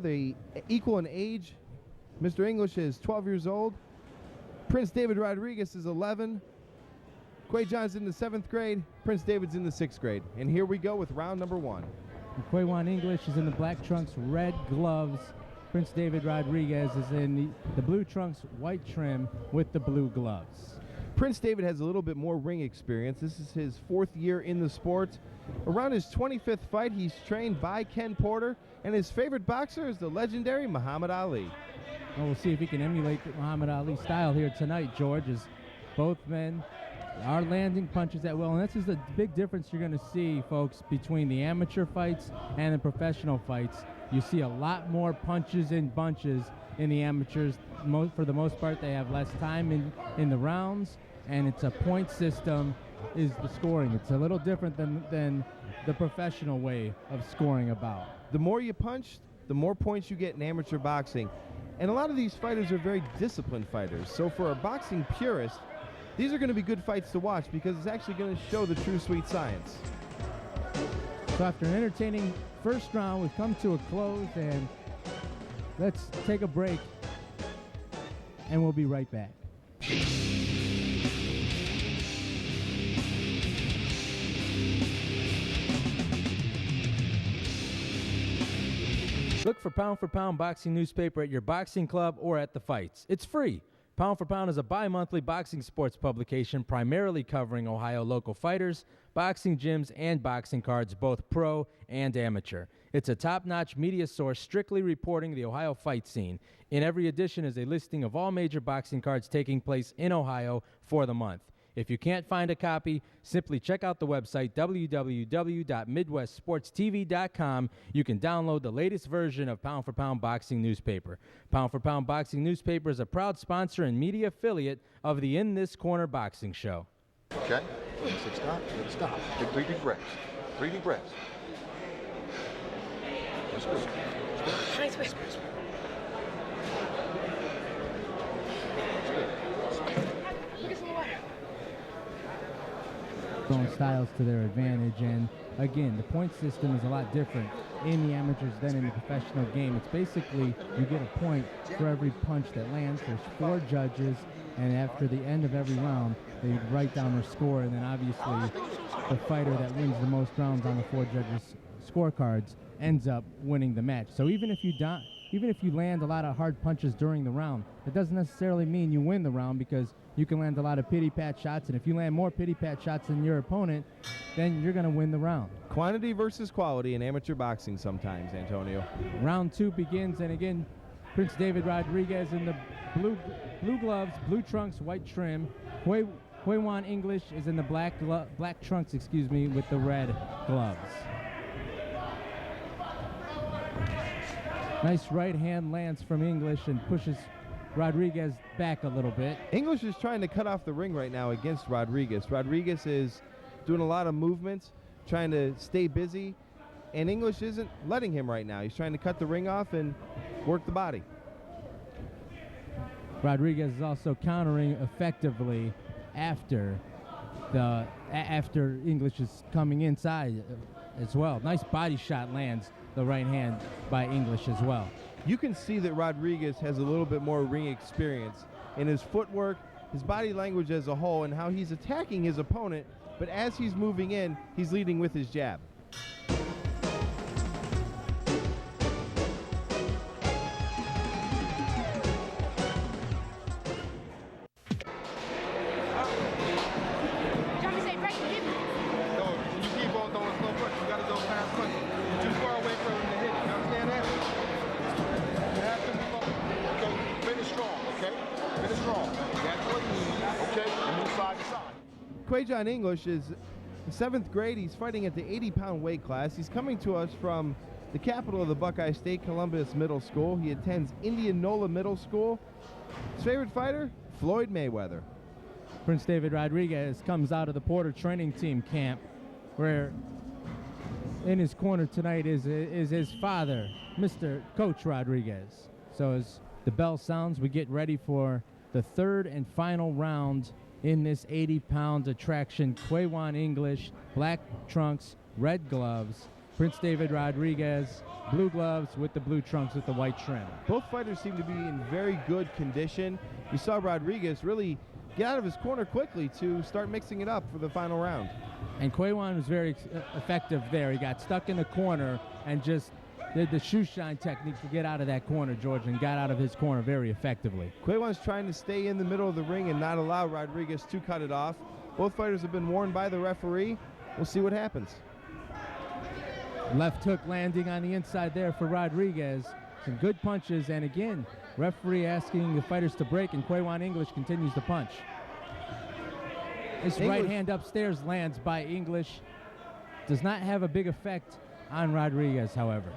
They equal in age. Mr. English is 12 years old. Prince David Rodriguez is 11. Quajuan's in the 7th grade. Prince David's in the 6th grade. And here we go with round number 1. Quajuan English is in the black trunks, red gloves. Prince David Rodriguez is in the blue trunks, white trim with the blue gloves. Prince David has a little bit more ring experience. This is his 4th year in the sport. Around his 25th fight, he's trained by Ken Porter, and his favorite boxer is the legendary Muhammad Ali. Well, we'll see if he can emulate the Muhammad Ali style here tonight, George, as both men are landing punches at will. And this is the big difference you're going to see, folks, between the amateur fights and the professional fights. You see a lot more punches and bunches in the amateurs. For the most part, they have less time in the rounds, and it's a point system is the scoring. It's a little different than the professional way of scoring a bout. The more you punch, the more points you get in amateur boxing. And a lot of these fighters are very disciplined fighters. So for a boxing purist, these are going to be good fights to watch because it's actually going to show the true sweet science. So after an entertaining first round, we've come to a close, and let's take a break, and we'll be right back. Look for Pound Boxing Newspaper at your boxing club or at the fights. It's free. Pound for Pound is a bi-monthly boxing sports publication primarily covering Ohio local fighters, boxing gyms, and boxing cards, both pro and amateur. It's a top-notch media source strictly reporting the Ohio fight scene. In every edition is a listing of all major boxing cards taking place in Ohio for the month. If you can't find a copy, simply check out the website www.midwestsportstv.com. You can download the latest version of Pound for Pound Boxing Newspaper. Pound for Pound Boxing Newspaper is a proud sponsor and media affiliate of the In This Corner Boxing Show. Okay, stop. Take 3 deep breaths. 3 deep breaths. That's good. Space. Throwing styles to their advantage, and again, the point system is a lot different in the amateurs than in the professional game. It's basically you get a point for every punch that lands. There's 4 judges, and after the end of every round, they write down their score, and then obviously the fighter that wins the most rounds on the 4 judges' scorecards ends up winning the match. So even if you land a lot of hard punches during the round, it doesn't necessarily mean you win the round, because you can land a lot of pity-pat shots, and if you land more pity-pat shots than your opponent, then you're going to win the round. Quantity versus quality in amateur boxing sometimes, Antonio. Round 2 begins, and again, Prince David Rodriguez in the blue gloves, blue trunks, white trim. Quajuan English is in the black trunks, with the red gloves. Nice right hand lands from English and pushes Rodriguez back a little bit. English is trying to cut off the ring right now against Rodriguez. Rodriguez is doing a lot of movements, trying to stay busy, and English isn't letting him right now. He's trying to cut the ring off and work the body. Rodriguez is also countering effectively after English is coming inside as well. Nice body shot lands the right hand by English as well. You can see that Rodriguez has a little bit more ring experience in his footwork, his body language as a whole, and how he's attacking his opponent, but as he's moving in, he's leading with his jab. Quajuan English is in 7th grade. He's fighting at the 80-pound weight class. He's coming to us from the capital of the Buckeye State, Columbus Middle School. He attends Indianola Middle School. His favorite fighter, Floyd Mayweather. Prince David Rodriguez comes out of the Porter training team camp, where in his corner tonight is his father, Mr. Coach Rodriguez. So as the bell sounds, we get ready for the 3rd and final round in this 80-pound attraction. Quajuan English, black trunks, red gloves, Prince David Rodriguez, blue gloves with the blue trunks with the white trim. Both fighters seem to be in very good condition. You saw Rodriguez really get out of his corner quickly to start mixing it up for the final round. And Quajuan was very effective there. He got stuck in the corner and just did the shoe shine technique to get out of that corner, George, and got out of his corner very effectively. Quajuan's trying to stay in the middle of the ring and not allow Rodriguez to cut it off. Both fighters have been warned by the referee. We'll see what happens. Left hook landing on the inside there for Rodriguez. Some good punches, and again, referee asking the fighters to break, and Quajuan English continues to punch. This right hand upstairs lands by English. Does not have a big effect on Rodriguez, however.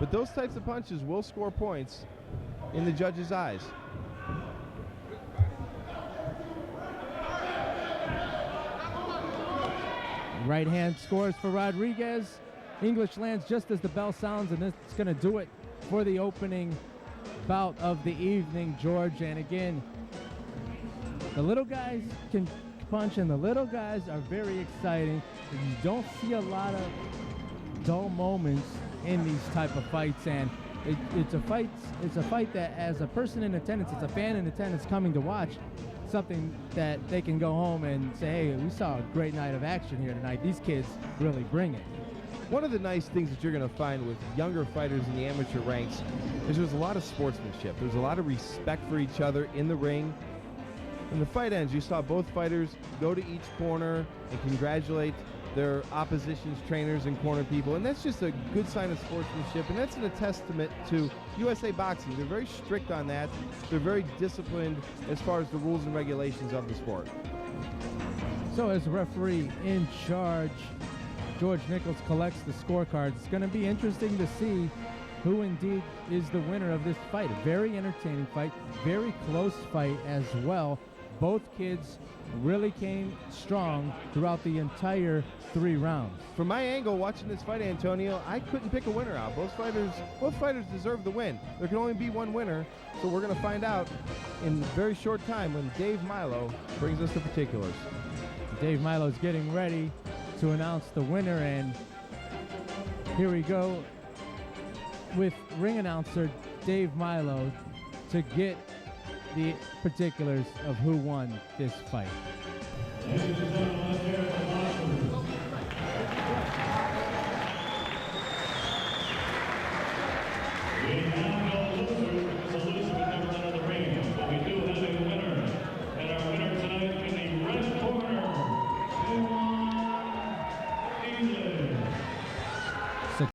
But those types of punches will score points in the judge's eyes. Right hand scores for Rodriguez. English lands just as the bell sounds, and this is going to do it for the opening bout of the evening, George. And again, the little guys can punch, and the little guys are very exciting. You don't see a lot of dull moments in these type of fights, and it's a fight that, as a person in attendance, it's a fan in attendance coming to watch, something that they can go home and say, hey, we saw a great night of action here tonight. These kids really bring it. One of the nice things that you're going to find with younger fighters in the amateur ranks is there's a lot of sportsmanship. There's a lot of respect for each other in the ring. When the fight ends, you saw both fighters go to each corner and congratulate their opposition's trainers and corner people, and that's just a good sign of sportsmanship, and that's a testament to USA Boxing. They're very strict on that. They're very disciplined as far as the rules and regulations of the sport. So as referee in charge, George Nichols collects the scorecards. It's going to be interesting to see who indeed is the winner of this fight. A very entertaining fight, very close fight as well. Both kids really came strong throughout the entire 3 rounds. From my angle watching this fight, Antonio, I couldn't pick a winner out. Both fighters deserve the win. There can only be one winner, so we're going to find out in a very short time when Dave Milo brings us the particulars. Dave Milo's getting ready to announce the winner, and here we go with ring announcer Dave Milo to get the particulars of who won this fight. Ladies and gentlemen,